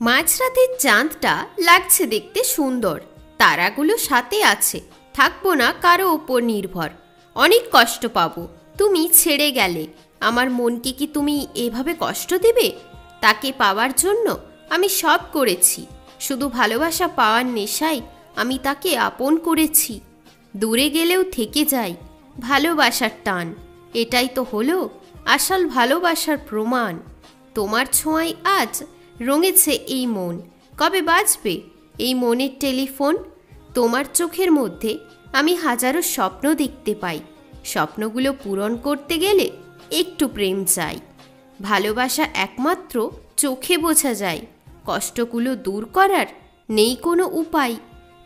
মাঝরাতের চাঁদটা লাগছে দেখতে সুন্দর, তারাগুলো সাথে আছে, থাকবো না কারো ওপর নির্ভর। অনেক কষ্ট পাবো তুমি ছেড়ে গেলে, আমার মনকে কি তুমি এভাবে কষ্ট দেবে? তাকে পাওয়ার জন্য আমি সব করেছি, শুধু ভালোবাসা পাওয়ার নেশায় আমি তাকে আপন করেছি। দূরে গেলেও থেকে যাই ভালোবাসার টান, এটাই তো হলো আসল ভালোবাসার প্রমাণ। তোমার ছোঁয়ায় আজ রঙেছে এই মন, কবে বাজবে এই মনের টেলিফোন? তোমার চোখের মধ্যে আমি হাজারো স্বপ্ন দেখতে পাই, স্বপ্নগুলো পূরণ করতে গেলে একটু প্রেম চাই। ভালোবাসা একমাত্র চোখে বোঝা যায়, কষ্টগুলো দূর করার নেই কোনো উপায়।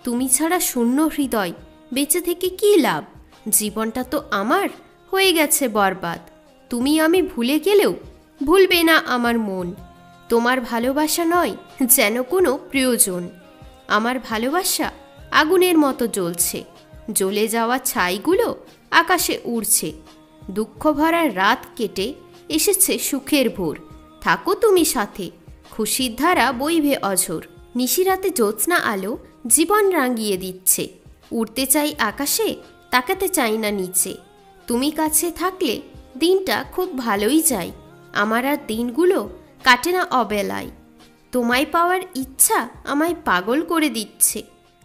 তুমি ছাড়া শূন্য হৃদয়, বেঁচে থেকে কী লাভ? জীবনটা তো আমার হয়ে গেছে বরবাদ। তুমি আমি ভুলে গেলেও ভুলবে না আমার মন। তোমার ভালোবাসা নয় যেন কোনো প্রিয়জন, আমার ভালোবাসা আগুনের মতো জ্বলছে, জ্বলে যাওয়া ছাইগুলো আকাশে উড়ছে। দুঃখ ভরা রাত কেটে এসেছে সুখের ভোর, থাকো তুমি সাথে, খুশির ধারা বইবে অঝোর। নিশিরাতে জ্যোৎস্না আলো জীবন রাঙিয়ে দিচ্ছে, উড়তে চাই আকাশে, তাকাতে চাই না নিচে। তুমি কাছে থাকলে দিনটা খুব ভালোই যায়, আমার আর দিনগুলো কাটে না অবেলায়। তোমায় পাওয়ার ইচ্ছা আমায় পাগল করে দিচ্ছে,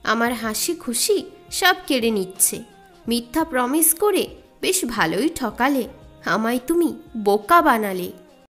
আমার হাসি খুশি সব কেড়ে নিচ্ছে। মিথ্যা প্রমিস করে বেশ ভালোই ঠকালে, আমায় তুমি বোকা বানালে।